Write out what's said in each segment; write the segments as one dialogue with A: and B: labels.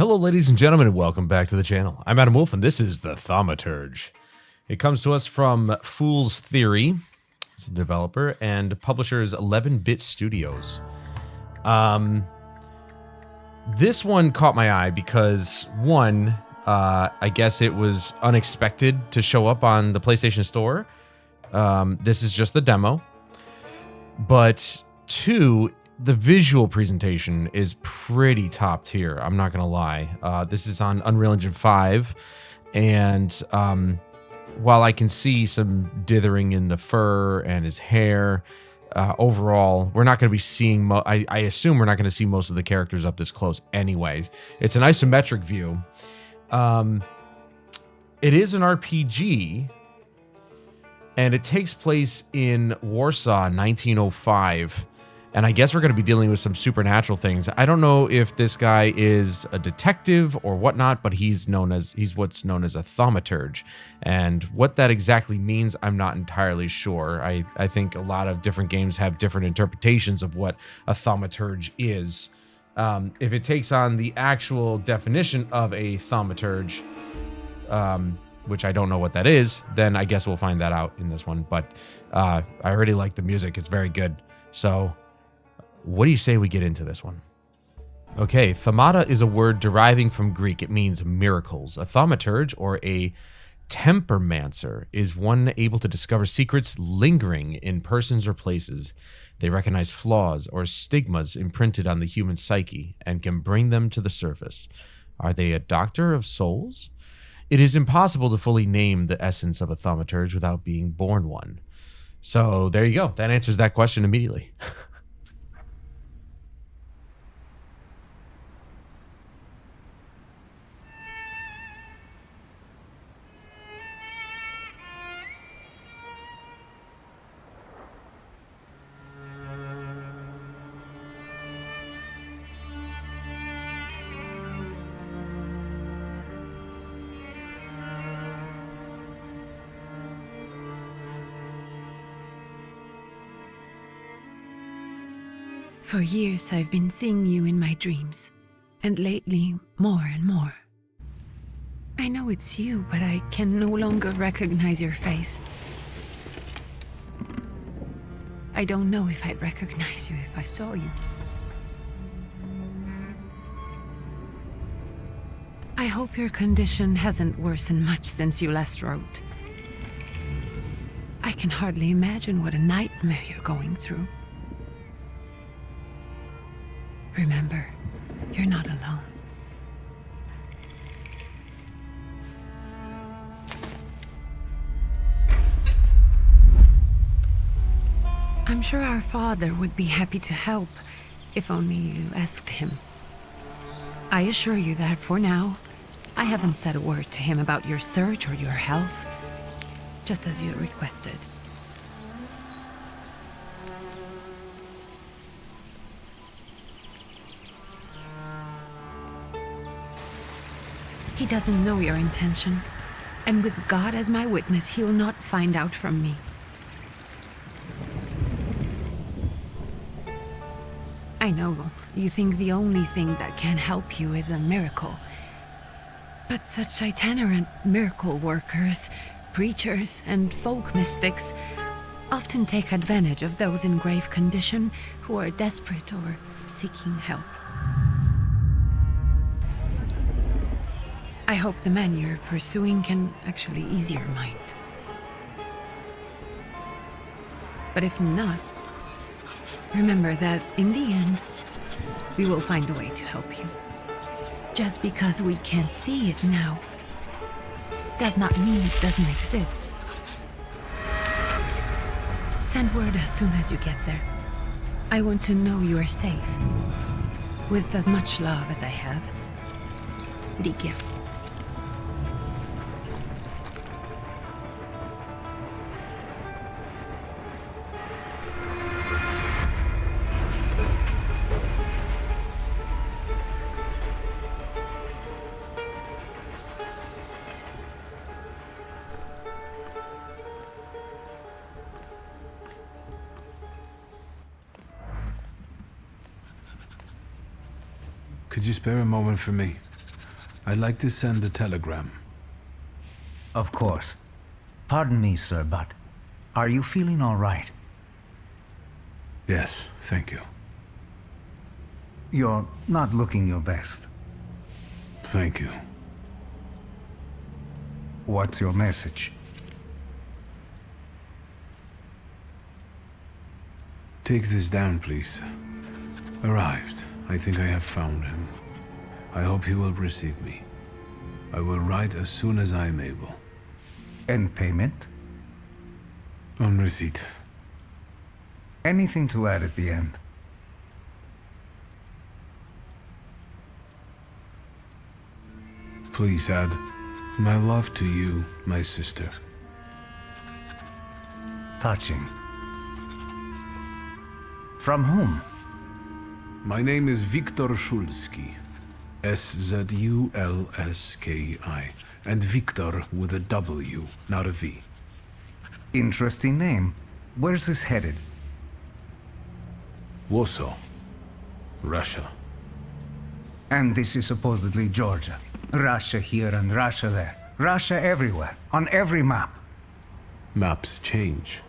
A: Hello, ladies and gentlemen, and welcome back to the channel. I'm Adam Wolf, and this is the Thaumaturge. It comes to us from Fool's Theory. It's a developer, and publisher is 11-Bit Studios. This one caught my eye because, one, I guess it was unexpected to show up on the PlayStation Store. This is just the demo. But, two, the visual presentation is pretty top tier. I'm not gonna lie. This is on Unreal Engine 5, and while I can see some dithering in the fur and his hair, overall, we're not going to be seeing. I assume we're not going to see most of the characters up this close anyway. It's an isometric view. It is an RPG, and it takes place in Warsaw, 1905. And I guess we're going to be dealing with some supernatural things. I don't know if this guy is a detective or whatnot, but he's what's known as a thaumaturge. And what that exactly means, I'm not entirely sure. I think a lot of different games have different interpretations of what a thaumaturge is. If it takes on the actual definition of a thaumaturge, which I don't know what that is, then I guess we'll find that out in this one. But I already like the music. It's very good. So what do you say we get into this one? Okay, thaumata is a word deriving from Greek. It means miracles. A thaumaturge, or a tempermancer, is one able to discover secrets lingering in persons or places. They recognize flaws or stigmas imprinted on the human psyche and can bring them to the surface. Are they a doctor of souls? It is impossible to fully name the essence of a thaumaturge without being born one. So there you go. That answers that question immediately.
B: For years I've been seeing you in my dreams, and lately more and more. I know it's you, but I can no longer recognize your face. I don't know if I'd recognize you if I saw you. I hope your condition hasn't worsened much since you last wrote. I can hardly imagine what a nightmare you're going through. Remember, you're not alone. I'm sure our father would be happy to help, if only you asked him. I assure you that for now, I haven't said a word to him about your search or your health, just as you requested. He doesn't know your intention, and with God as my witness, he'll not find out from me. I know you think the only thing that can help you is a miracle, but such itinerant miracle workers, preachers, and folk mystics often take advantage of those in grave condition who are desperate or seeking help. I hope the man you're pursuing can actually ease your mind. But if not, remember that in the end, we will find a way to help you. Just because we can't see it now does not mean it doesn't exist. Send word as soon as you get there. I want to know you are safe. With as much love as I have. Ligia.
C: Could you spare a moment for me? I'd like to send a telegram.
D: Of course. Pardon me, sir, but are you feeling all right?
C: Yes, thank you.
D: You're not looking your best.
C: Thank you.
D: What's your message?
C: Take this down, please. Arrived. I think I have found him. I hope he will receive me. I will write as soon as I am able.
D: And payment?
C: On receipt.
D: Anything to add at the end?
C: Please add, my love to you, my sister.
D: Touching. From whom?
C: My name is Viktor Szulski. S-Z-U-L-S-K-I. And Viktor with a W, not a V.
D: Interesting name. Where's this headed?
C: Warsaw. Russia.
D: And this is supposedly Georgia. Russia here and Russia there. Russia everywhere. On every map.
C: Maps change.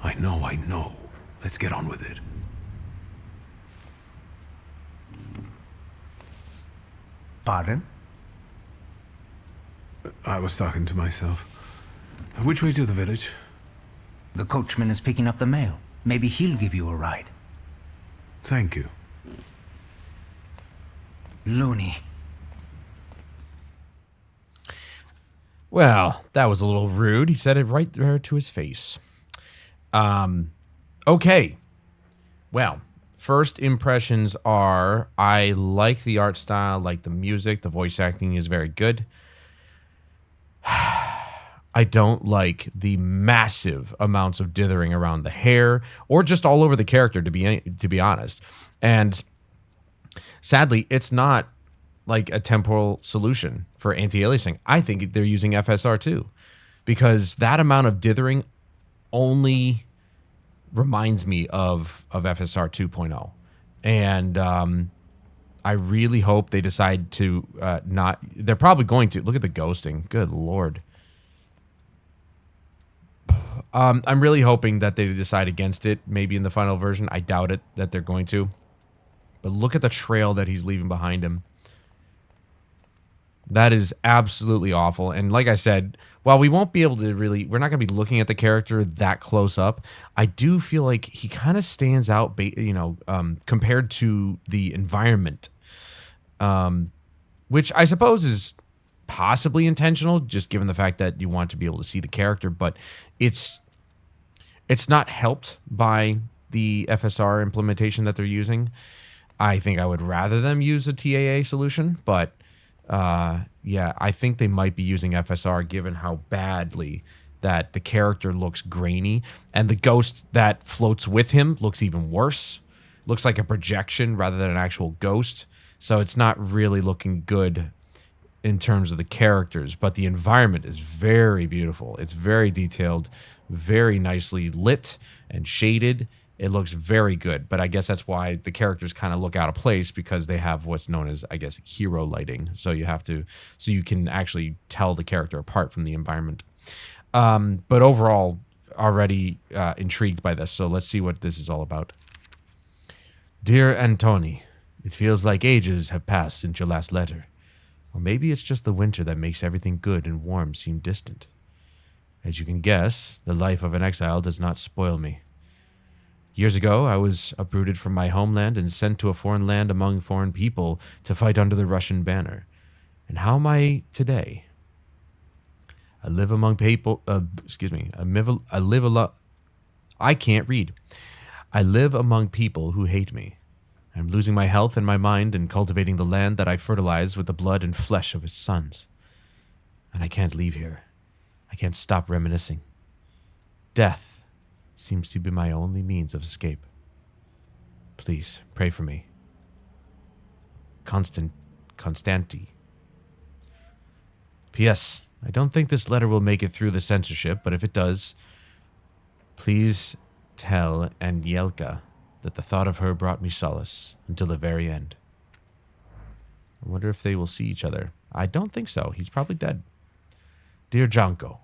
C: I know. Let's get on with it.
D: Pardon?
C: I was talking to myself. Which way to the village?
D: The coachman is picking up the mail. Maybe he'll give you a ride.
C: Thank you.
D: Loony.
A: Well, that was a little rude. He said it right there to his face. Okay. Well, first impressions are I like the art style, like the music, the voice acting is very good. I don't like the massive amounts of dithering around the hair or just all over the character, to be honest. And sadly, it's not like a temporal solution for anti-aliasing. I think they're using FSR too, because that amount of dithering only reminds me of FSR 2.0. And I really hope they decide to not... They're probably going to. Look at the ghosting. Good Lord. I'm really hoping that they decide against it, maybe in the final version. I doubt it that they're going to. But look at the trail that he's leaving behind him. That is absolutely awful. And like I said, while we won't be able to really... We're not going to be looking at the character that close up. I do feel like he kind of stands out, compared to the environment. Which I suppose is possibly intentional, just given the fact that you want to be able to see the character, but it's not helped by the FSR implementation that they're using. I think I would rather them use a TAA solution, but yeah, I think they might be using FSR given how badly that the character looks grainy, and the ghost that floats with him looks even worse. Looks like a projection rather than an actual ghost, so it's not really looking good in terms of the characters, but the environment is very beautiful. It's very detailed, very nicely lit and shaded. It looks very good, but I guess that's why the characters kind of look out of place, because they have what's known as, I guess, hero lighting. So you can actually tell the character apart from the environment. But overall, already intrigued by this. So let's see what this is all about. Dear Antoni, it feels like ages have passed since your last letter. Or maybe it's just the winter that makes everything good and warm seem distant. As you can guess, the life of an exile does not spoil me. Years ago, I was uprooted from my homeland and sent to a foreign land among foreign people to fight under the Russian banner. And how am I today? I live among people... I can't read. I live among people who hate me. I'm losing my health and my mind and cultivating the land that I fertilized with the blood and flesh of its sons. And I can't leave here. I can't stop reminiscing. Death seems to be my only means of escape. Please, pray for me. Constanti. P.S. I don't think this letter will make it through the censorship, but if it does, please tell Anielka that the thought of her brought me solace until the very end. I wonder if they will see each other. I don't think so. He's probably dead. Dear Jonko,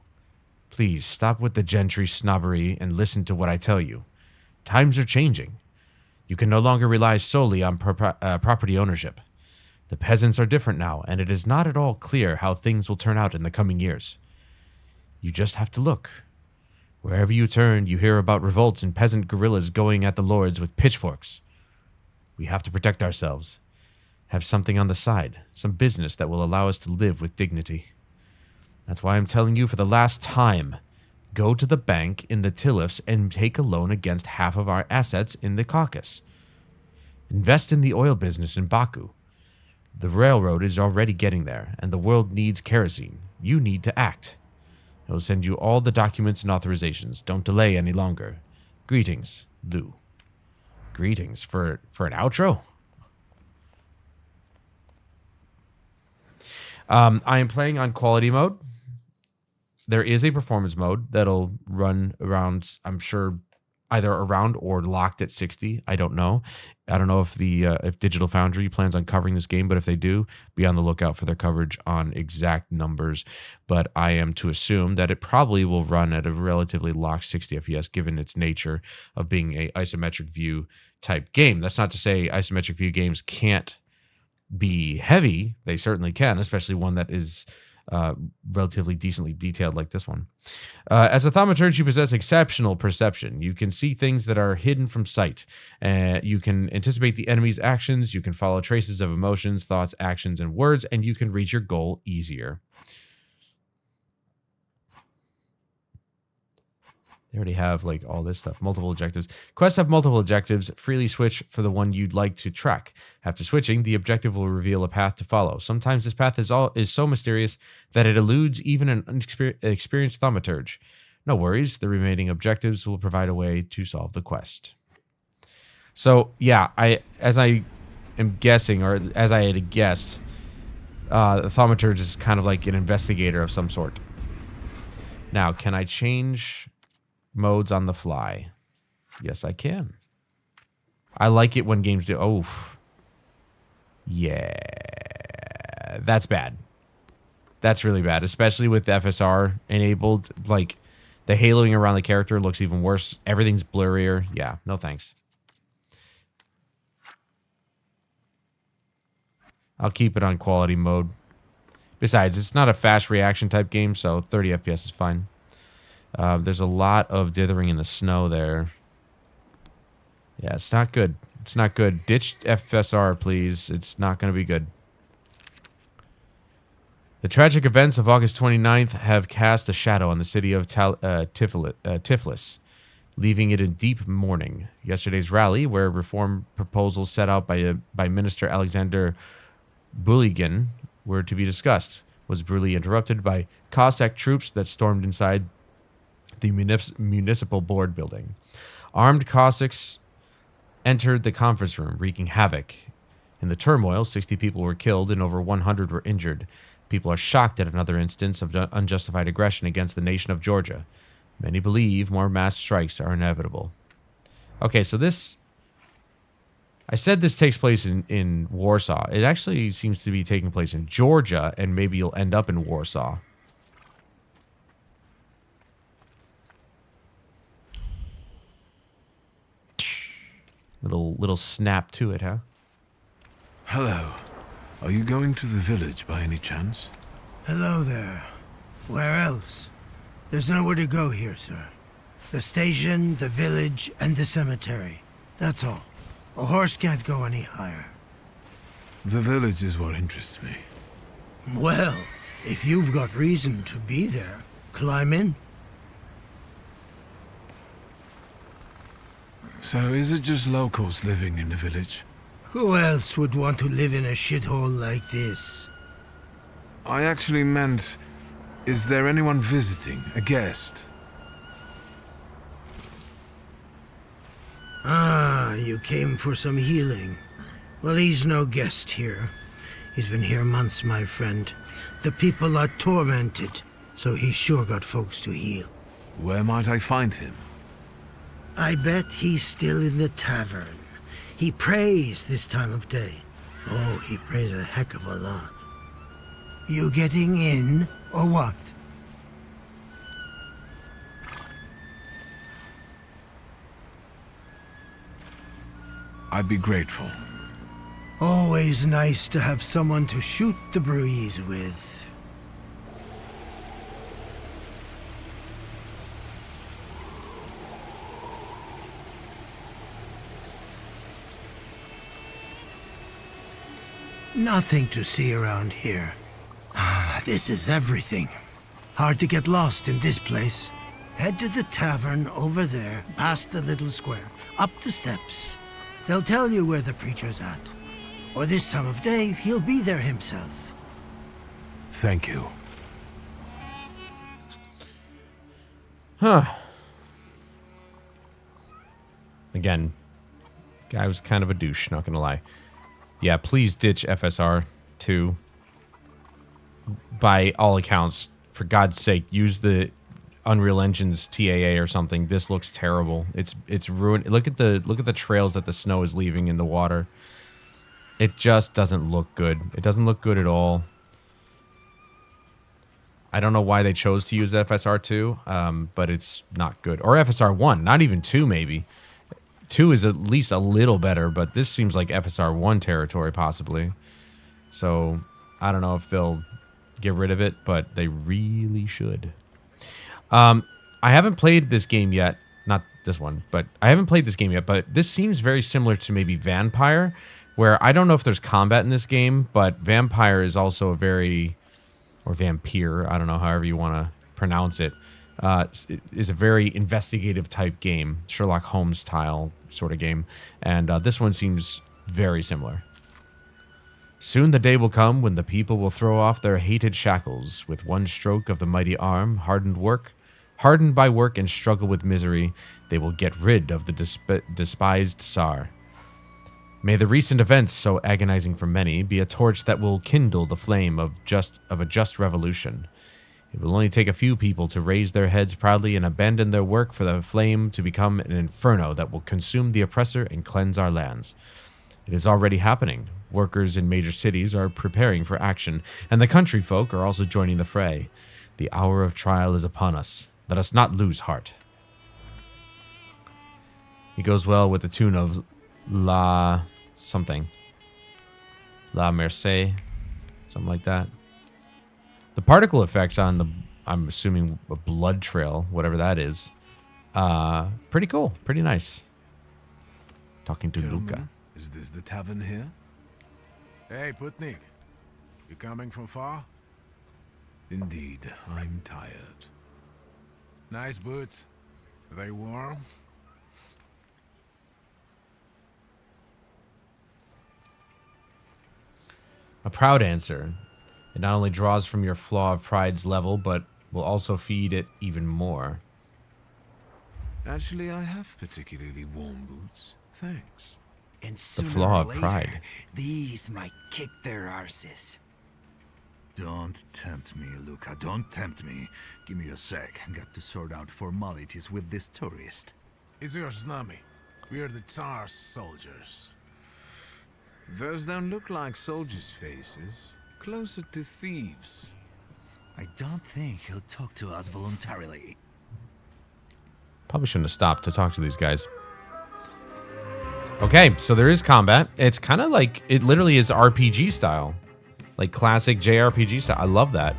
A: please stop with the gentry snobbery and listen to what I tell you. Times are changing. You can no longer rely solely on property ownership. The peasants are different now, and it is not at all clear how things will turn out in the coming years. You just have to look. Wherever you turn, you hear about revolts and peasant guerrillas going at the lords with pitchforks. We have to protect ourselves. Have something on the side, some business that will allow us to live with dignity. That's why I'm telling you for the last time, go to the bank in the Tilifs and take a loan against half of our assets in the Caucasus. Invest in the oil business in Baku. The railroad is already getting there, and the world needs kerosene. You need to act. I will send you all the documents and authorizations. Don't delay any longer. Greetings, Lou. Greetings for an outro? I am playing on quality mode. There is a performance mode that'll run around, I'm sure, either around or locked at 60. I don't know. I don't know if if Digital Foundry plans on covering this game, but if they do, be on the lookout for their coverage on exact numbers. But I am to assume that it probably will run at a relatively locked 60 FPS, given its nature of being a isometric view type game. That's not to say isometric view games can't be heavy. They certainly can, especially one that is relatively decently detailed like this one. As a thaumaturge, you possess exceptional perception. You can see things that are hidden from sight. You can anticipate the enemy's actions. You can follow traces of emotions, thoughts, actions, and words, and you can reach your goal easier. They already have like all this stuff. Multiple objectives. Quests have multiple objectives. Freely switch for the one you'd like to track. After switching, the objective will reveal a path to follow. Sometimes this path is so mysterious that it eludes even an experienced thaumaturge. No worries. The remaining objectives will provide a way to solve the quest. So yeah, as I am guessing, or as I had guessed, the thaumaturge is kind of like an investigator of some sort. Now, can I change modes on the fly? Yes, I can. I like it when games do. Oh, yeah, that's bad. That's really bad, especially with FSR enabled. Like, the haloing around the character looks even worse. Everything's blurrier. Yeah, no thanks. I'll keep it on quality mode. Besides, it's not a fast reaction type game, so 30 FPS is fine. There's a lot of dithering in the snow there. Yeah, it's not good. It's not good. Ditch FSR, please. It's not going to be good. The tragic events of August 29th have cast a shadow on the city of Tiflis, leaving it in deep mourning. Yesterday's rally, where reform proposals set out by Minister Alexander Buligin were to be discussed, was brutally interrupted by Cossack troops that stormed inside the municipal board building. Armed Cossacks entered the conference room, wreaking havoc. In the turmoil, 60 people were killed and over 100 were injured. People are shocked at another instance of unjustified aggression against the nation of Georgia. Many believe more mass strikes are inevitable. Okay, so this... I said this takes place in Warsaw. It actually seems to be taking place in Georgia, and maybe you'll end up in Warsaw. Little snap to it, huh?
C: Hello. Are you going to the village by any chance?
E: Hello there. Where else? There's nowhere to go here, sir. The station, the village, and the cemetery. That's all. A horse can't go any higher.
C: The village is what interests me.
E: Well, if you've got reason to be there, climb in.
C: So is it just locals living in the village?
E: Who else would want to live in a shithole like this?
C: I actually meant, is there anyone visiting? A guest?
E: Ah, you came for some healing. Well, he's no guest here. He's been here months, my friend. The people are tormented, so he's sure got folks to heal.
C: Where might I find him?
E: I bet he's still in the tavern. He prays this time of day. Oh, he prays a heck of a lot. You getting in, or what?
C: I'd be grateful.
E: Always nice to have someone to shoot the breeze with. Nothing to see around here. This is everything. Hard to get lost in this place. Head to the tavern over there, past the little square, up the steps. They'll tell you where the preacher's at. Or this time of day, he'll be there himself.
C: Thank you.
A: Huh. Again, guy was kind of a douche, not gonna lie. Yeah, please ditch FSR 2. By all accounts, for God's sake, use the Unreal Engine's TAA or something. This looks terrible. It's ruined. Look at the trails that the snow is leaving in the water. It just doesn't look good. It doesn't look good at all. I don't know why they chose to use FSR 2, but it's not good. Or FSR 1, not even 2 maybe. 2 is at least a little better, but this seems like FSR 1 territory, possibly. So, I don't know if they'll get rid of it, but they really should. I haven't played this game yet. Not this one, but I haven't played this game yet, but this seems very similar to maybe Vampire, where I don't know if there's combat in this game, but Vampire is also a very... or Vampire, I don't know, however you want to pronounce it. Is a very investigative type game, Sherlock Holmes style sort of game, and this one seems very similar. Soon the day will come when the people will throw off their hated shackles with one stroke of the mighty arm, hardened by work and struggle with misery. They will get rid of the despised Tsar. May the recent events, so agonizing for many, be a torch that will kindle the flame of a just revolution. It will only take a few people to raise their heads proudly and abandon their work for the flame to become an inferno that will consume the oppressor and cleanse our lands. It is already happening. Workers in major cities are preparing for action, and the country folk are also joining the fray. The hour of trial is upon us. Let us not lose heart. It goes well with the tune of La something. La Merced, something like that. The particle effects on the, I'm assuming, a blood trail, whatever that is, pretty cool, pretty nice. Talking to Luca.
C: Is this the tavern here?
F: Hey, Putnik. You coming from far?
C: Indeed, I'm tired.
F: Nice boots. Are they warm?
A: A proud answer. It not only draws from your flaw of pride's level, but will also feed it even more.
C: Actually, I have particularly warm boots. Thanks.
G: And
A: The
G: sooner
A: flaw
G: or
A: of
G: later,
A: pride.
G: these might kick their arses.
H: Don't tempt me, Luca. Don't tempt me. Give me a sec. Got to sort out formalities with this tourist.
F: It's your snummy. We're the Tsar's soldiers.
C: Those don't look like soldiers' faces. Closer to thieves.
H: I don't think he'll talk to us voluntarily.
A: Probably shouldn't have stopped to talk to these guys. Okay, so there is combat. It's kind of like, it literally is RPG style. Like classic JRPG style. I love that.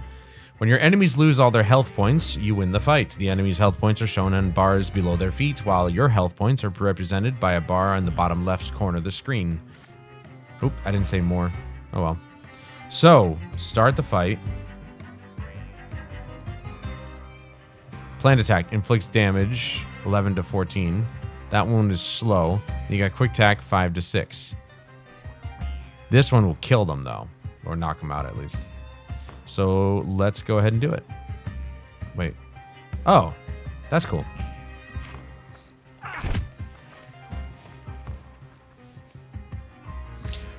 A: When your enemies lose all their health points, you win the fight. The enemy's health points are shown on bars below their feet, while your health points are represented by a bar on the bottom left corner of the screen. Oop, I didn't say more. Oh well. So, start the fight. Planned attack inflicts damage 11 to 14. That one is slow. You got quick attack 5 to 6. This one will kill them though, or knock them out at least. So let's go ahead and do it. Wait. Oh, that's cool.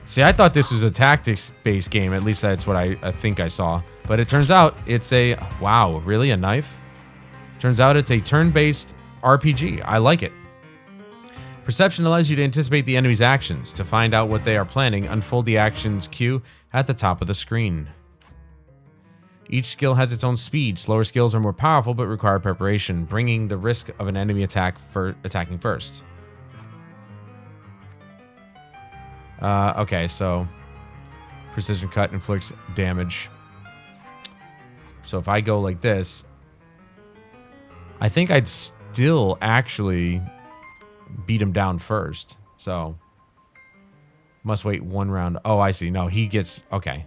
A: See, I thought this was a tactics-based game. At least that's what I think I saw. But it turns out it's a... Wow, really? A knife? Turns out it's a turn-based RPG. I like it. Perception allows you to anticipate the enemy's actions. To find out what they are planning, unfold the actions queue at the top of the screen. Each skill has its own speed. Slower skills are more powerful but require preparation, bringing the risk of an enemy attack for attacking first. Okay, so precision cut inflicts damage. So if I go like this, I think I'd still actually beat him down first. So must wait one round. Oh, I see. No, he gets... Okay.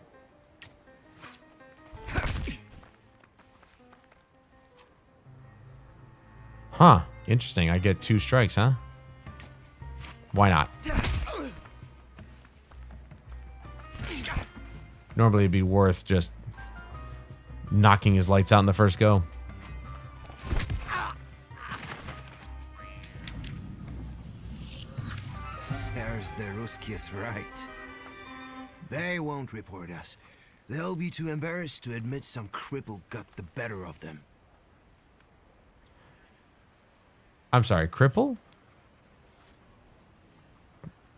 A: Huh. Interesting. I get 2 strikes, huh? Why not? Normally it'd be worth just knocking his lights out in the first go.
G: There's the Ruskies right. They won't report us. They'll be too embarrassed to admit some cripple got the better of them.
A: I'm sorry, cripple?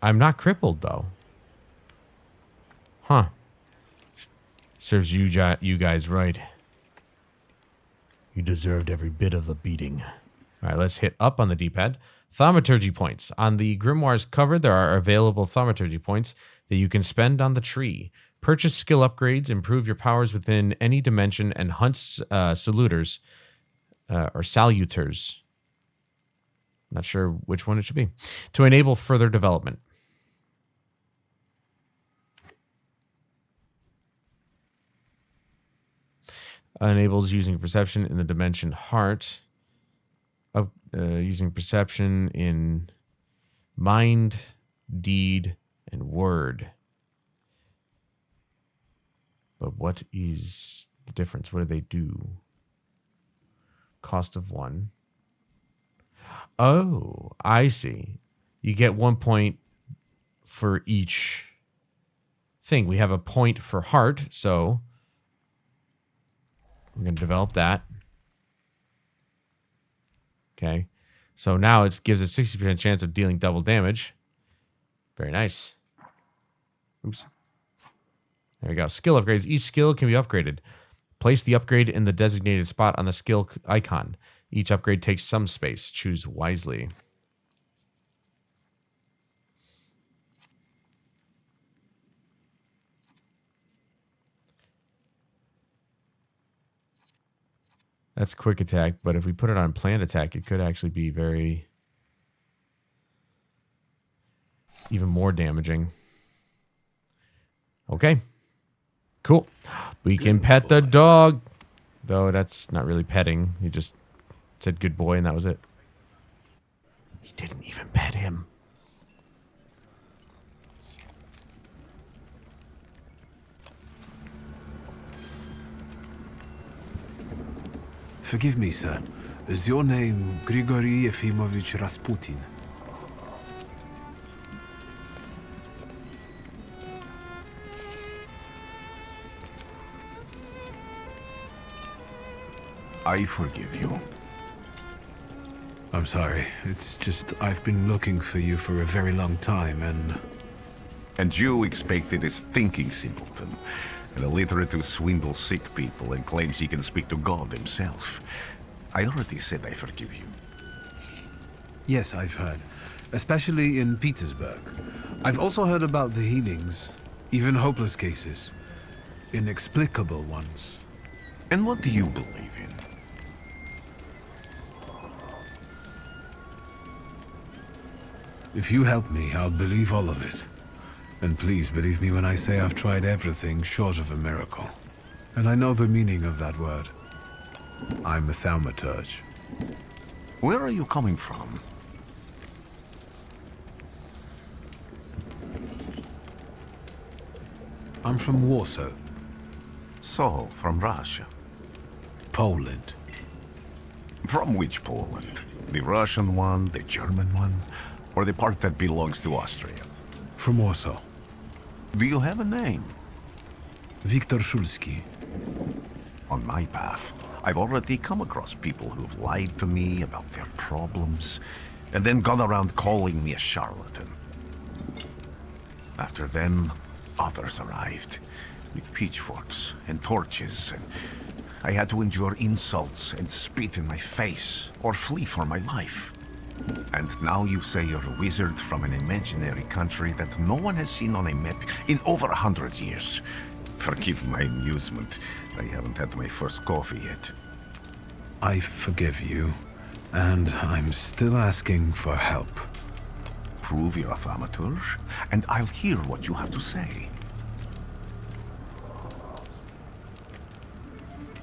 A: I'm not crippled, though. Huh. Serves you guys right. You deserved every bit of the beating. All right, let's hit up on the D-pad. Thaumaturge points. On the Grimoire's cover, there are available Thaumaturge points that you can spend on the tree. Purchase skill upgrades, improve your powers within any dimension, and hunt saluters, or saluters. Not sure which one it should be. To enable further development. Enables using perception in the dimension heart. Using perception in mind, deed, and word. But what is the difference? What do they do? Cost of 1. Oh, I see. You get 1 point for each thing. We have a point for heart, so we're going to develop that. Okay. So now it gives a 60% chance of dealing double damage. Very nice. Oops. There we go. Skill upgrades. Each skill can be upgraded. Place the upgrade in the designated spot on the skill icon. Each upgrade takes some space. Choose wisely. That's quick attack, but if we put it on planned attack, it could actually be very... even more damaging. Okay. Cool. We can pet the dog. Though that's not really petting. He just said good boy and that was it. He didn't even pet him.
C: Forgive me, sir. Is your name Grigory Yefimovich Rasputin?
H: I forgive you.
C: I'm sorry. It's just I've been looking for you for a very long time, and...
H: And you expected a thinking simpleton, an illiterate who swindles sick people and claims he can speak to God himself. I already said I forgive you.
C: Yes, I've heard. Especially in Petersburg. I've also heard about the healings, even hopeless cases. Inexplicable ones.
H: And what do you believe in?
C: If you help me, I'll believe all of it. And please believe me when I say I've tried everything short of a miracle. And I know the meaning of that word. I'm a Thaumaturge.
H: Where are you coming from?
C: I'm from Warsaw,
H: So, from Russia.
C: Poland.
H: From which Poland? The Russian one, the German one, or the part that belongs to Austria?
C: From Warsaw.
H: Do you have a name?
C: Viktor Szulski.
H: On my path, I've already come across people who've lied to me about their problems, and then gone around calling me a charlatan. After them, others arrived, with pitchforks and torches, and I had to endure insults and spit in my face, or flee for my life. And now you say you're a wizard from an imaginary country that no one has seen on a map in over 100 years. Forgive my amusement. I haven't had my first coffee yet.
C: I forgive you, and I'm still asking for help.
H: Prove you're a Thaumaturge, and I'll hear what you have to say.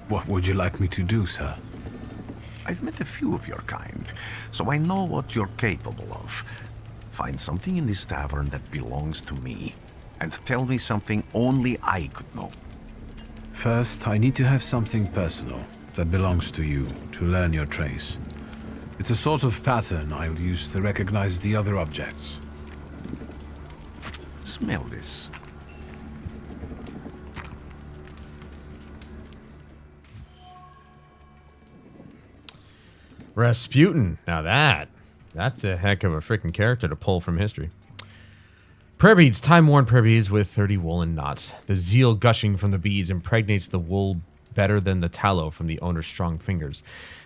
C: What would you like me to do, sir?
H: I've met a few of your kind, so I know what you're capable of. Find something in this tavern that belongs to me, and tell me something only I could know.
C: First, I need to have something personal that belongs to you to learn your trace. It's a sort of pattern I'll use to recognize the other objects.
H: Smell this.
A: Rasputin. Now that's a heck of a freaking character to pull from history. Prayer beads, time-worn prayer beads with 30 woolen knots. The zeal gushing from the beads impregnates the wool better than the tallow from the owner's strong fingers.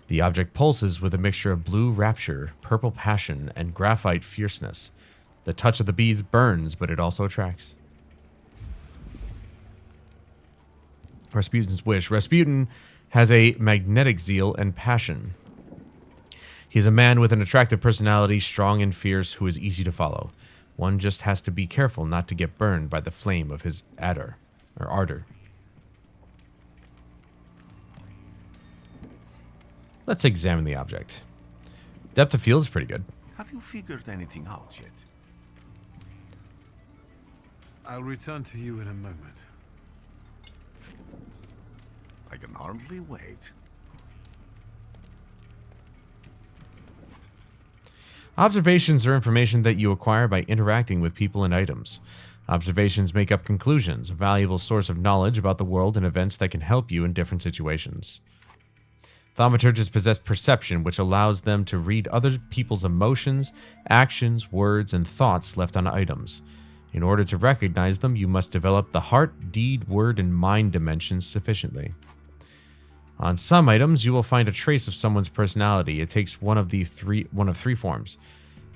A: The object pulses with a mixture of blue rapture, purple passion, and graphite fierceness. The touch of the beads burns, but it also attracts. Rasputin's wish. Rasputin has a magnetic zeal and passion. He is a man with an attractive personality, strong and fierce, who is easy to follow. One just has to be careful not to get burned by the flame of his ardor. Let's examine the object. Depth of field is pretty good.
H: Have you figured anything out yet?
C: I'll return to you in a moment.
H: I can hardly wait.
A: Observations are information that you acquire by interacting with people and items. Observations make up conclusions, a valuable source of knowledge about the world and events that can help you in different situations. Thaumaturges possess perception, which allows them to read other people's emotions, actions, words, and thoughts left on items. In order to recognize them, you must develop the heart, deed, word, and mind dimensions sufficiently. On some items, you will find a trace of someone's personality. It takes one of three forms.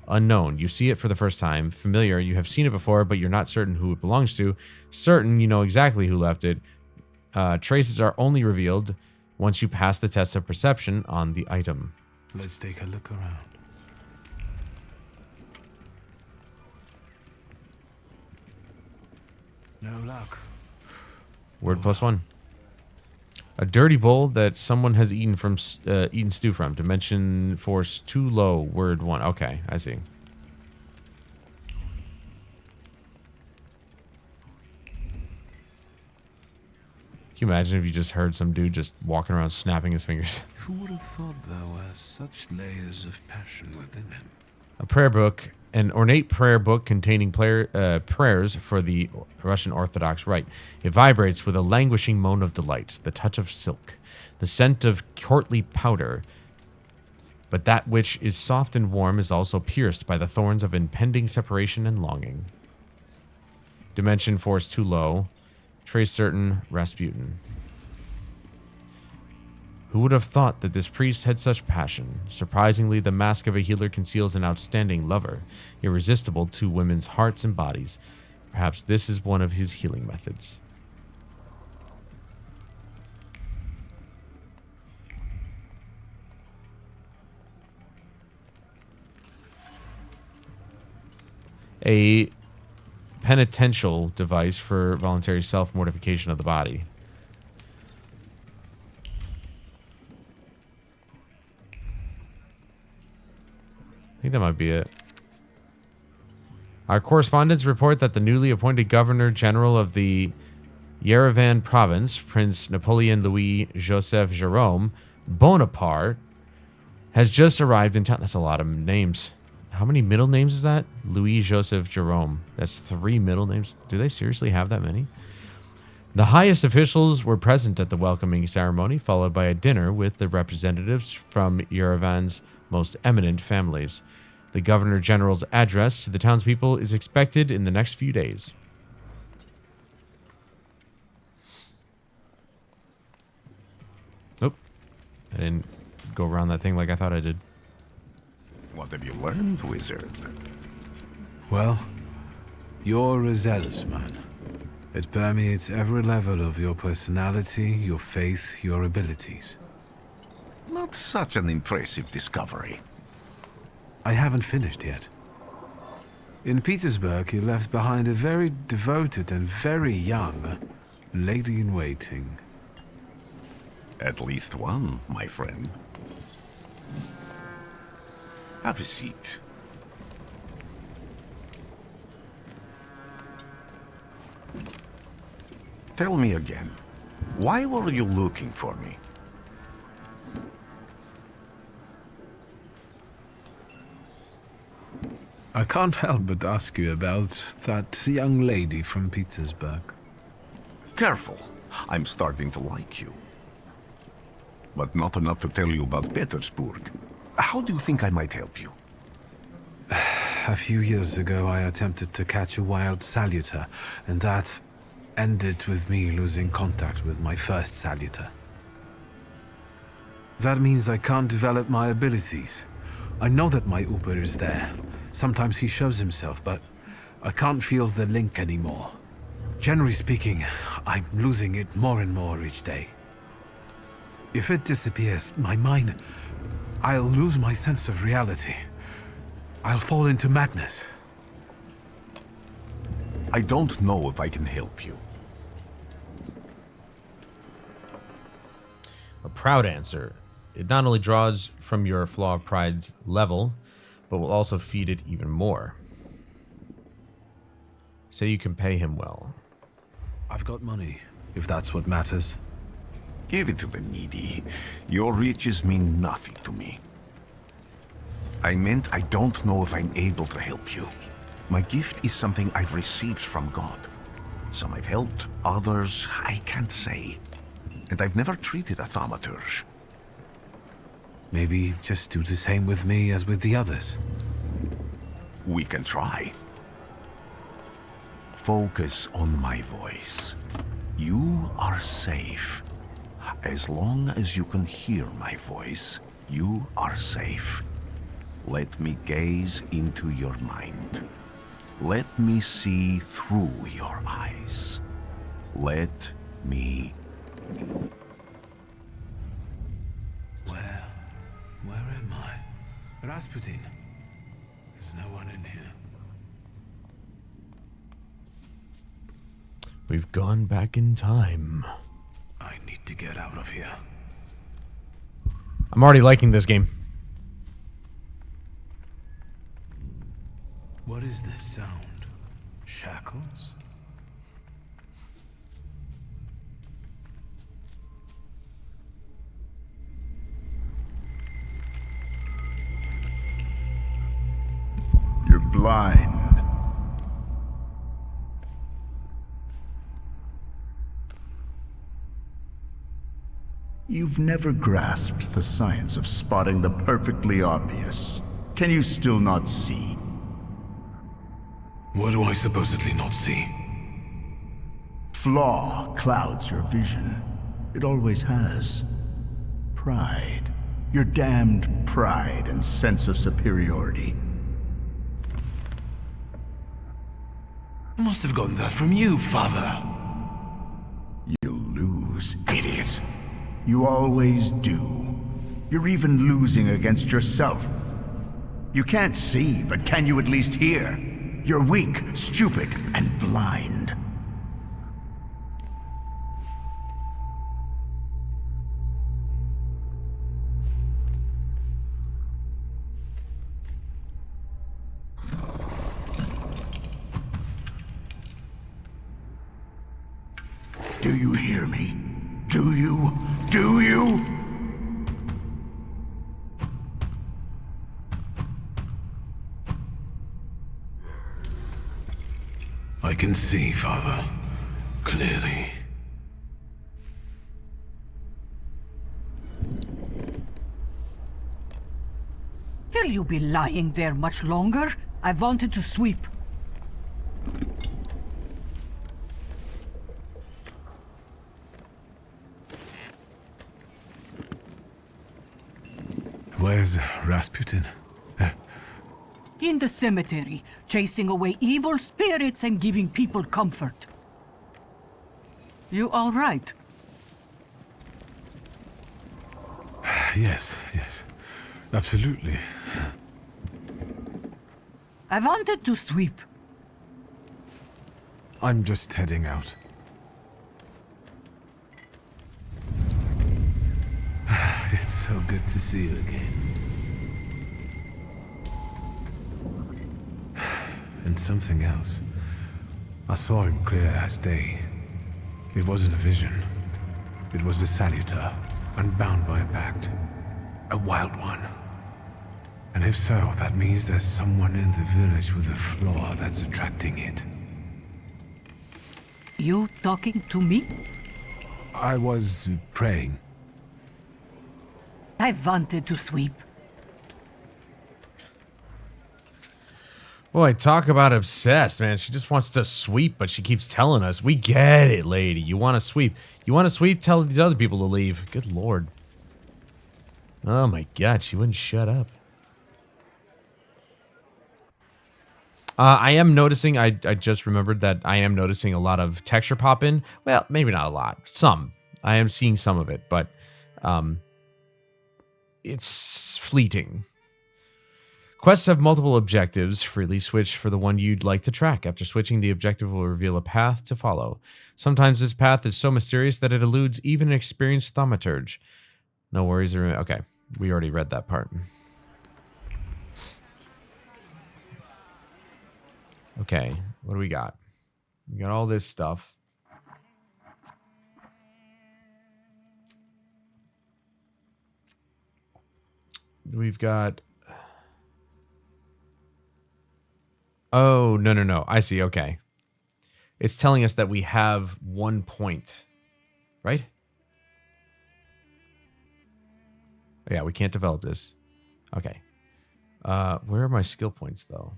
A: Unknown, you see it for the first time. Familiar, you have seen it before, but you're not certain who it belongs to. Certain, you know exactly who left it. Traces are only revealed once you pass the test of perception on the item.
C: Let's take a look around. No luck.
A: Word +1. A dirty bowl that someone has eaten stew from. Dimension force too low. Word 1. Okay, I see. Can you imagine if you just heard some dude just walking around snapping his fingers?
C: Who would have thought there were such layers of passion within him?
A: A prayer book. An ornate prayer book containing prayers for the Russian Orthodox Rite. It vibrates with a languishing moan of delight, the touch of silk, the scent of courtly powder. But that which is soft and warm is also pierced by the thorns of impending separation and longing. Dimension force too low. Trace certain. Rasputin. Who would have thought that this priest had such passion? Surprisingly, the mask of a healer conceals an outstanding lover, irresistible to women's hearts and bodies. Perhaps this is one of his healing methods. A penitential device for voluntary self-mortification of the body. I think that might be it. Our correspondents report that the newly appointed Governor General of the Yerevan Province, Prince Napoleon Louis Joseph Jerome Bonaparte, has just arrived in town. That's a lot of names. How many middle names is that? Louis Joseph Jerome. That's 3 middle names. Do they seriously have that many? The highest officials were present at the welcoming ceremony, followed by a dinner with the representatives from Yerevan's most eminent families. The Governor General's address to the townspeople is expected in the next few days. Nope. I didn't go around that thing like I thought I did.
H: What have you learned, wizard?
C: Well, you're a zealous man. It permeates every level of your personality, your faith, your abilities.
H: Not such an impressive discovery.
C: I haven't finished yet. In Petersburg, you left behind a very devoted and very young lady-in-waiting.
H: At least one, my friend. Have a seat. Tell me again, why were you looking for me?
C: I can't help but ask you about that young lady from Petersburg.
H: Careful, I'm starting to like you. But not enough to tell you about Petersburg. How do you think I might help you?
C: A few years ago, I attempted to catch a wild saluter, and that ended with me losing contact with my first saluter. That means I can't develop my abilities. I know that my Uber is there. Sometimes he shows himself, but I can't feel the link anymore. Generally speaking, I'm losing it more and more each day. If it disappears, my mind, I'll lose my sense of reality. I'll fall into madness.
H: I don't know if I can help you.
A: A proud answer. It not only draws from your flaw of pride's level, but will also feed it even more. Say you can pay him well.
C: I've got money, if that's what matters.
H: Give it to the needy. Your riches mean nothing to me. I meant I don't know if I'm able to help you. My gift is something I've received from God. Some I've helped, others I can't say. And I've never treated a Thaumaturge.
C: Maybe just do the same with me as with the others.
H: We can try. Focus on my voice. You are safe. As long as you can hear my voice, you are safe. Let me gaze into your mind. Let me see through your eyes. Let me...
C: Where am I? Rasputin. There's no one in here.
A: We've gone back in time.
C: I need to get out of here.
A: I'm already liking this game.
C: What is this sound? Shackles?
I: You're blind. You've never grasped the science of spotting the perfectly obvious. Can you still not see?
C: What do I supposedly not see?
I: Flaw clouds your vision. It always has. Pride. Your damned pride and sense of superiority.
C: I must have gotten that from you, Father.
I: You'll lose, idiot. You always do. You're even losing against yourself. You can't see, but can you at least hear? You're weak, stupid, and blind. Do you hear me? Do you? Do you?
C: I can see, Father. Clearly.
J: You're you be lying there much longer? I wanted to sweep.
C: Where's Rasputin?
J: In the cemetery, chasing away evil spirits and giving people comfort. You all right?
C: Yes, absolutely.
J: I wanted to sweep.
C: I'm just heading out. It's so good to see you again. And something else. I saw him clear as day. It wasn't a vision. It was a saluter, unbound by a pact. A wild one. And if so, that means there's someone in the village with a flaw that's attracting it.
J: You talking to me?
C: I was praying.
J: I wanted to sweep.
A: Boy, talk about obsessed, man. She just wants to sweep, but she keeps telling us, we get it, lady. You want to sweep. You want to sweep? Tell these other people to leave. Good lord. Oh my god, she wouldn't shut up. I am noticing, I just remembered that I am noticing a lot of texture pop in. Well, maybe not a lot. Some. I am seeing some of it, but it's fleeting. Quests have multiple objectives. Freely switch for the one you'd like to track. After switching, the objective will reveal a path to follow. Sometimes this path is so mysterious that it eludes even an experienced Thaumaturge. No worries. Okay, we already read that part. Okay, what do we got? We got all this stuff. We've got... Oh, no. I see, okay. It's telling us that we have 1 point. Right? Yeah, we can't develop this. Okay. Where are my skill points, though?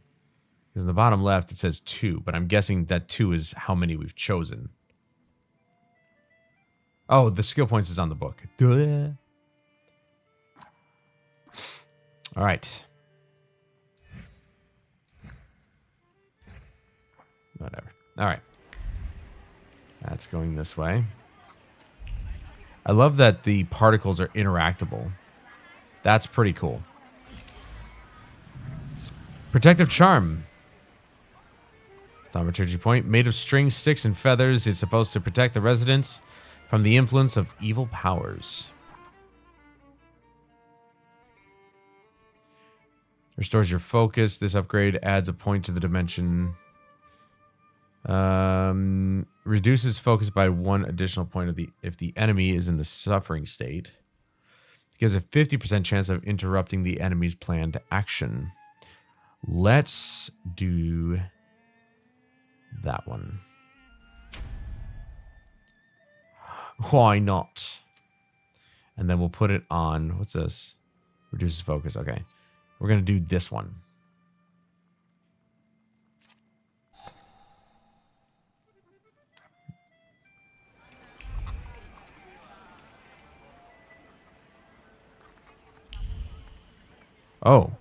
A: Because in the bottom left, it says 2, but I'm guessing that 2 is how many we've chosen. Oh, the skill points is on the book. Duh. All right. Whatever. All right. That's going this way. I love that the particles are interactable. That's pretty cool. Protective Charm. Thaumaturgy point. Made of string, sticks, and feathers, it's supposed to protect the residents from the influence of evil powers. Restores your focus. This upgrade adds a point to the dimension. Reduces focus by 1 additional point if the enemy is in the suffering state. Gives a 50% chance of interrupting the enemy's planned action. Let's do that one. Why not? And then we'll put it on, what's this? Reduces focus, okay. We're going to do this one. Oh.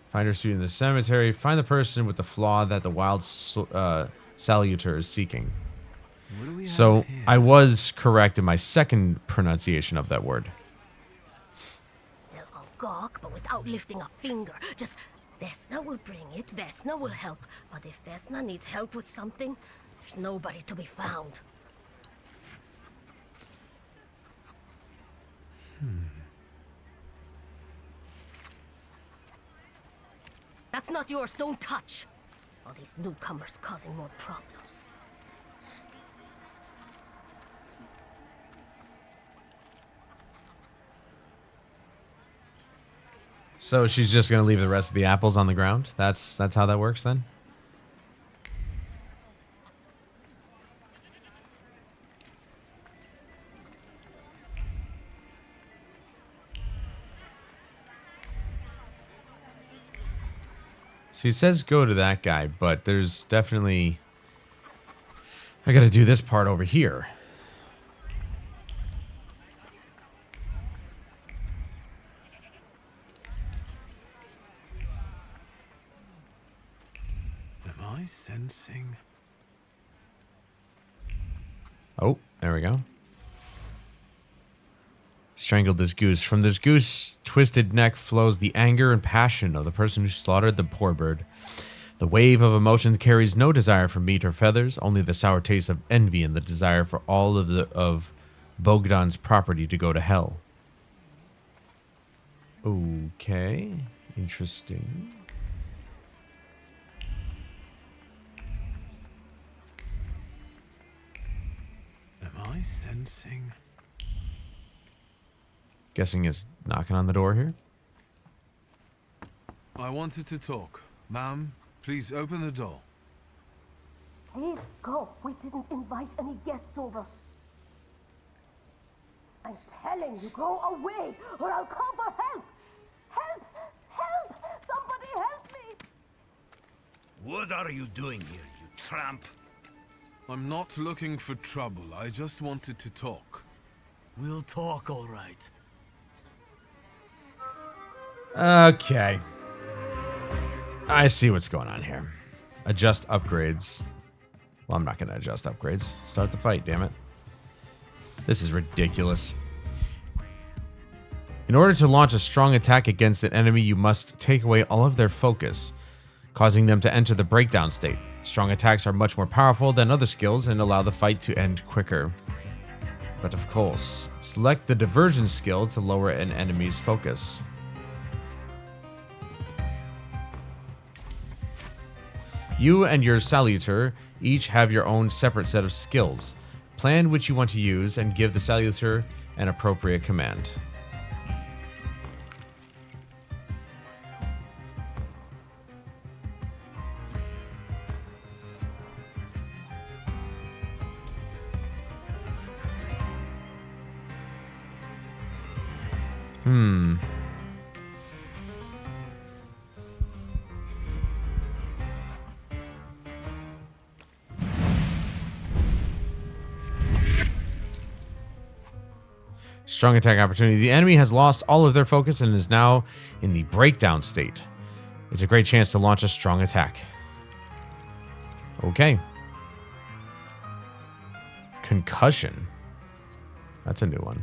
A: Find her student in the cemetery. Find the person with the flaw that the wild saluter is seeking. So I was correct in my second pronunciation of that word.
K: They'll all gawk, but without lifting a finger. Just, Vesna will bring it, Vesna will help. But if Vesna needs help with something, there's nobody to be found. That's not yours, don't touch. All these newcomers causing more problems.
A: So she's just going to leave the rest of the apples on the ground? That's how that works then? So he says go to that guy, but there's definitely... I gotta do this part over here.
C: Am I sensing?
A: Oh, there we go. Strangled this goose. From this goose twisted neck flows the anger and passion of the person who slaughtered the poor bird. The wave of emotions carries no desire for meat or feathers, only the sour taste of envy and the desire for all of Bogdan's property to go to hell. Okay, interesting.
C: Am I sensing?
A: Guessing is knocking on the door here.
C: I wanted to talk. Ma'am, please open the door.
K: Please go. We didn't invite any guests over. I'm telling you, go away, or I'll call for help. Help! Help! Somebody help me!
G: What are you doing here, you tramp?
C: I'm not looking for trouble. I just wanted to talk.
G: We'll talk, all right.
A: Okay. I see what's going on here. Adjust upgrades. Well, I'm not going to adjust upgrades. Start the fight, damn it. This is ridiculous. In order to launch a strong attack against an enemy, you must take away all of their focus, causing them to enter the breakdown state. Strong attacks are much more powerful than other skills and allow the fight to end quicker. But of course, select the diversion skill to lower an enemy's focus. You and your Salutor each have your own separate set of skills. Plan which you want to use and give the Salutor an appropriate command. Strong attack opportunity. The enemy has lost all of their focus and is now in the breakdown state. It's a great chance to launch a strong attack. Okay. Concussion. That's a new one.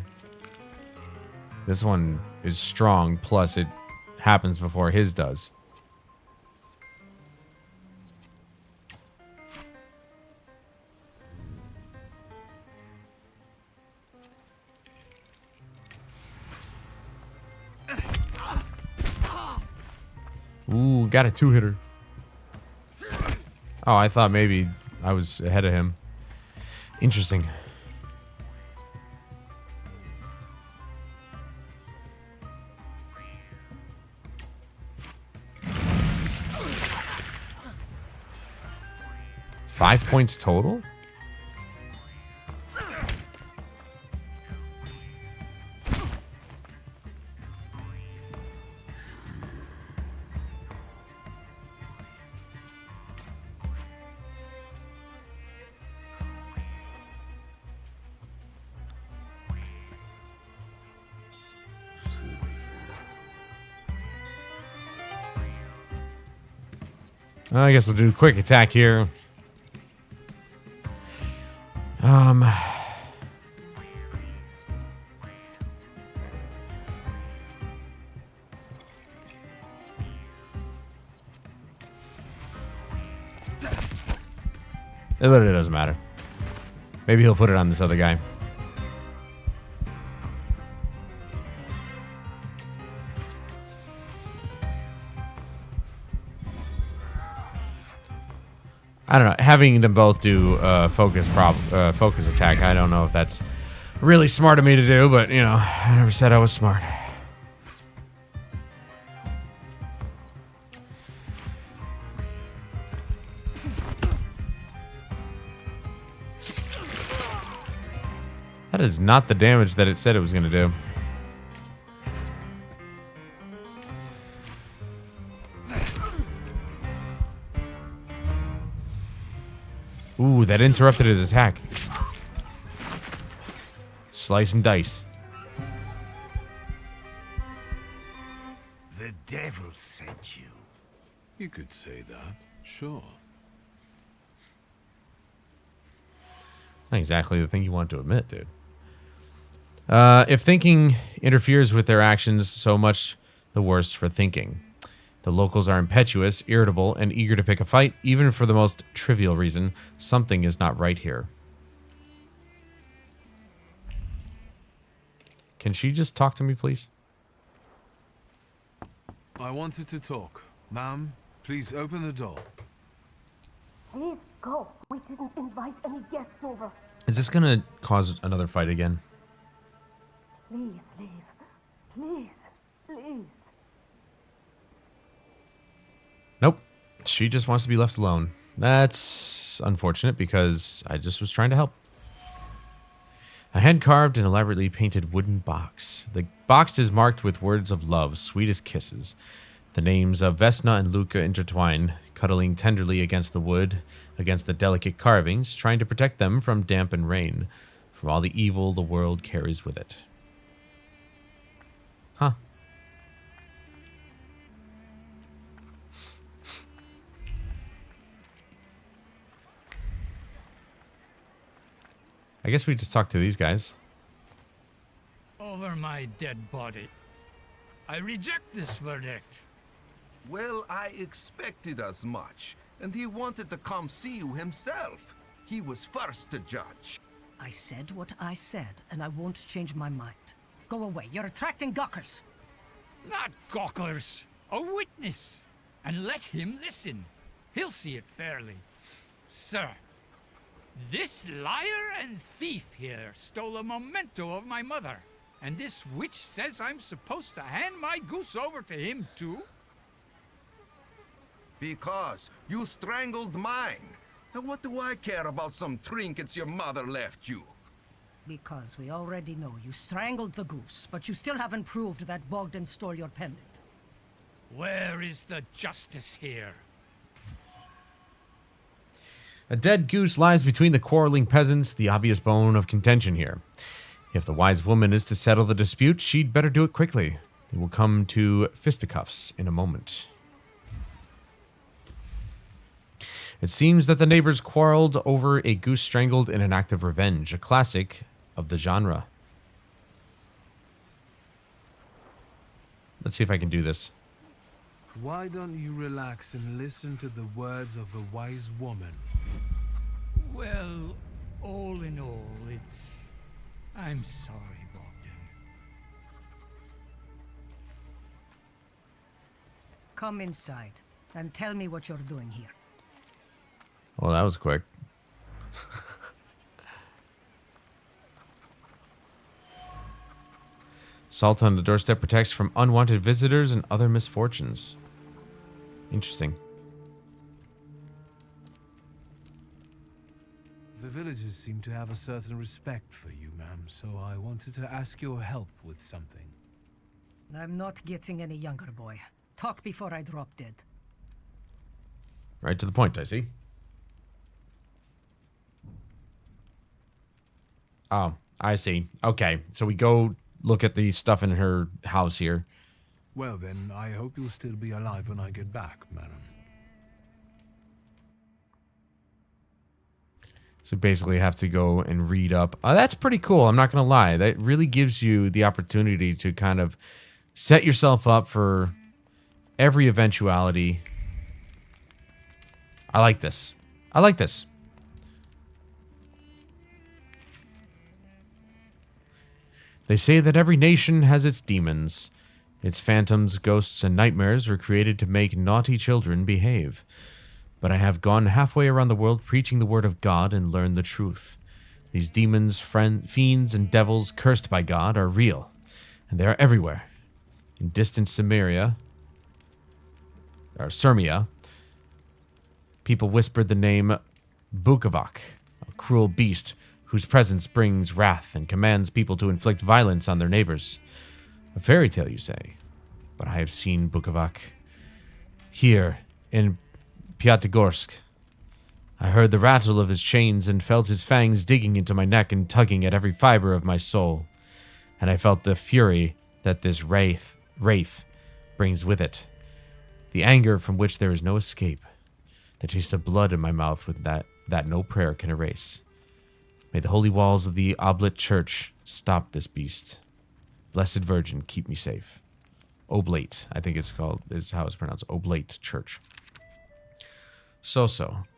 A: This one is strong, plus it happens before his does. Ooh, got a two-hitter. Oh, I thought maybe I was ahead of him. Interesting. Five points total? I guess we'll do a quick attack here. It literally doesn't matter. Maybe he'll put it on this other guy. I don't know. Having them both do focus attack, I don't know if that's really smart of me to do, but, you know, I never said I was smart. That is not the damage that it said it was going to do. that interrupted his attack. Slice and dice.
G: The devil sent you.
C: You could say that, sure.
A: Not exactly the thing you want to admit, dude. If thinking interferes with their actions, so much the worse for thinking. The locals are impetuous, irritable, and eager to pick a fight, even for the most trivial reason. Something is not right here. Can she just talk to me, please?
C: I wanted to talk. Ma'am, please open the door.
K: Please go. We didn't invite any guests over.
A: Is this gonna cause another fight again?
K: Please leave. Please. Please.
A: Nope. She just wants to be left alone. That's unfortunate because I just was trying to help. A hand-carved and elaborately painted wooden box. The box is marked with words of love, sweet as kisses. The names of Vesna and Luca intertwine, cuddling tenderly against the wood, against the delicate carvings, trying to protect them from damp and rain, from all the evil the world carries with it. Huh. I guess we just talk to these guys.
L: Over my dead body. I reject this verdict.
H: Well, I expected as much, and he wanted to come see you himself. He was first to judge.
J: I said what I said, and I won't change my mind. Go away. You're attracting gawkers.
L: Not gawkers. A witness. And let him listen. He'll see it fairly. Sir, this liar and thief here stole a memento of my mother. And this witch says I'm supposed to hand my goose over to him too?
H: Because you strangled mine. And what do I care about some trinkets your mother left you?
J: Because we already know you strangled the goose, but you still haven't proved that Bogdan stole your pendant.
L: Where is the justice here?
A: A dead goose lies between the quarreling peasants, the obvious bone of contention here. If the wise woman is to settle the dispute, she'd better do it quickly. It will come to fisticuffs in a moment. It seems that the neighbors quarreled over a goose strangled in an act of revenge, a classic of the genre. Let's see if I can do this.
C: Why don't you relax and listen to the words of the wise woman?
L: Well, all in all, I'm sorry, Bogdan.
J: Come inside and tell me what you're doing here.
A: Well, that was quick. Salt on the doorstep protects from unwanted visitors and other misfortunes. Interesting.
C: The villagers seem to have a certain respect for you, ma'am, so I wanted to ask your help with something.
J: I'm not getting any younger, boy. Talk before I drop dead.
A: Right to the point, I see. Oh, I see. Okay, so we go look at the stuff in her house here.
C: Well then, I hope you'll still be alive when I get back, madam.
A: So basically have to go and read up. That's pretty cool, I'm not going to lie. That really gives you the opportunity to kind of set yourself up for every eventuality. I like this. I like this. They say that every nation has its demons. Its phantoms, ghosts, and nightmares were created to make naughty children behave. But I have gone halfway around the world preaching the word of God and learned the truth. These demons, fiends, and devils cursed by God are real, and they are everywhere. In distant Sirmia, people whispered the name Bukovac, a cruel beast whose presence brings wrath and commands people to inflict violence on their neighbors. A fairy tale, you say, but I have seen Bukovac here in Piatigorsk. I heard the rattle of his chains and felt his fangs digging into my neck and tugging at every fiber of my soul. And I felt the fury that this wraith brings with it. The anger from which there is no escape. The taste of blood in my mouth with that no prayer can erase. May the holy walls of the Oblate Church stop this beast. Blessed Virgin, keep me safe. Oblate, I think is how it's pronounced. Oblate Church. So,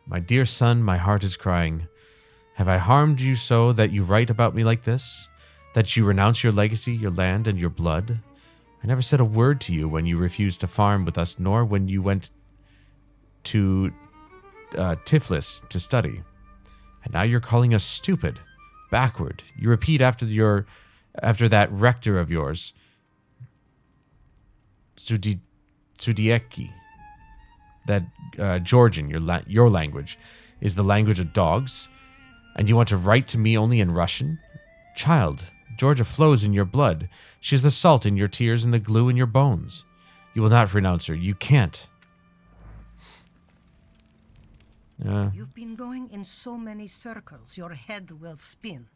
A: my dear son, my heart is crying. Have I harmed you so that you write about me like this? That you renounce your legacy, your land, and your blood? I never said a word to you when you refused to farm with us, nor when you went to Tiflis to study. And now you're calling us stupid, backward. You repeat after that rector of yours, Sudieki. That Georgian, your language, is the language of dogs, and you want to write to me only in Russian? Child, Georgia flows in your blood. She is the salt in your tears and the glue in your bones. You will not renounce her. You can't.
M: You've been going in so many circles, your head will spin.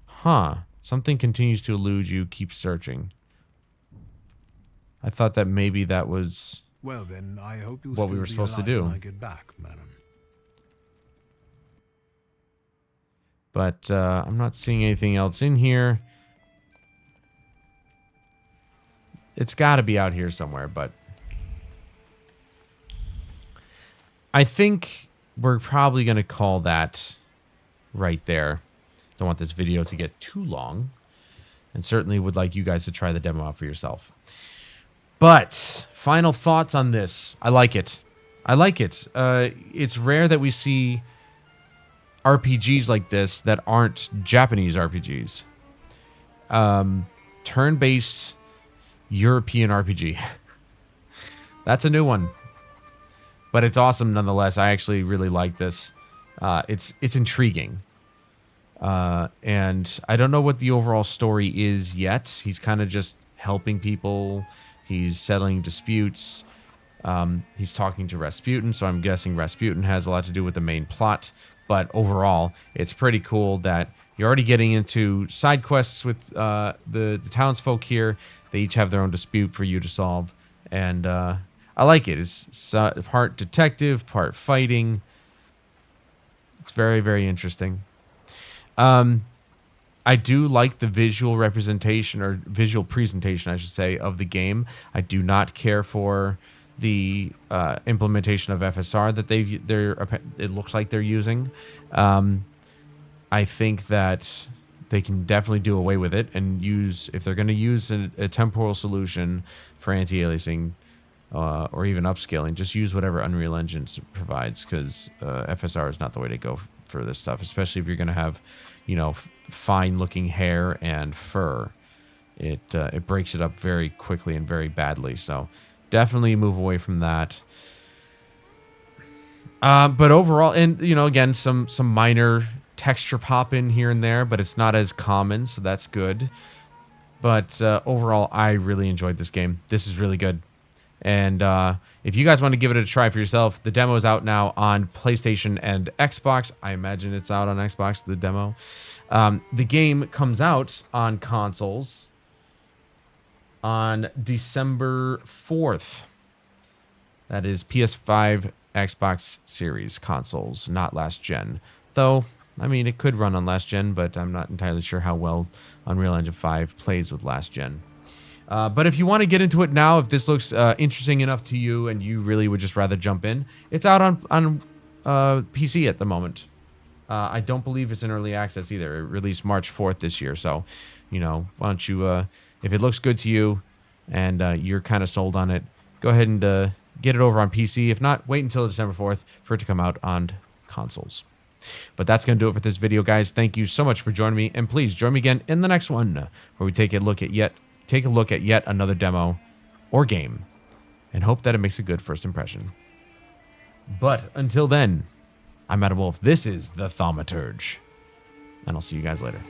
A: Huh. Something continues to elude you. Keep searching. I thought that maybe that was
C: well, then, I hope you'll
A: what we were supposed to do.
C: When I get back, madam.
A: But I'm not seeing anything else in here. It's got to be out here somewhere, but I think we're probably going to call that right there. Don't want this video to get too long, and certainly would like you guys to try the demo out for yourself. But final thoughts on this. I like it. I like it. It's rare that we see RPGs like this that aren't Japanese RPGs. Turn-based European RPG. That's a new one. But it's awesome nonetheless. I actually really like this. It's intriguing. And I don't know what the overall story is yet. He's kind of just helping people. He's settling disputes. He's talking to Rasputin, so I'm guessing Rasputin has a lot to do with the main plot. But overall, it's pretty cool that you're already getting into side quests with the townsfolk here. They each have their own dispute for you to solve. And I like it. It's part detective, part fighting. It's very, very interesting. I do like the visual representation, or visual presentation, I should say, of the game. I do not care for the implementation of FSR that it looks like they're using. I think that they can definitely do away with it and use, if they're going to use a temporal solution for anti-aliasing or even upscaling, just use whatever Unreal Engine provides, because FSR is not the way to go for this stuff, especially if you're going to have, you know, fine-looking hair and fur. It breaks it up very quickly and very badly, so definitely move away from that. But overall, and you know, again, some minor texture pop in here and there, but it's not as common, so that's good. But overall, I really enjoyed this game. This is really good. And if you guys want to give it a try for yourself, the demo is out now on PlayStation and Xbox. I imagine it's out on Xbox, the demo. The game comes out on consoles on December 4th. That is PS5, Xbox Series consoles, not last gen. Though, I mean, it could run on last gen, but I'm not entirely sure how well Unreal Engine 5 plays with last gen. But if you want to get into it now, if this looks interesting enough to you and you really would just rather jump in, it's out on PC at the moment. I don't believe it's in early access either. It released March 4th this year. So, you know, why don't you, if it looks good to you and you're kind of sold on it, go ahead and get it over on PC. If not, wait until December 4th for it to come out on consoles. But that's going to do it for this video, guys. Thank you so much for joining me. And please join me again in the next one where we take a look at yet another demo or game and hope that it makes a good first impression. But until then, I'm Adam Wolf. This is the Thaumaturge, and I'll see you guys later.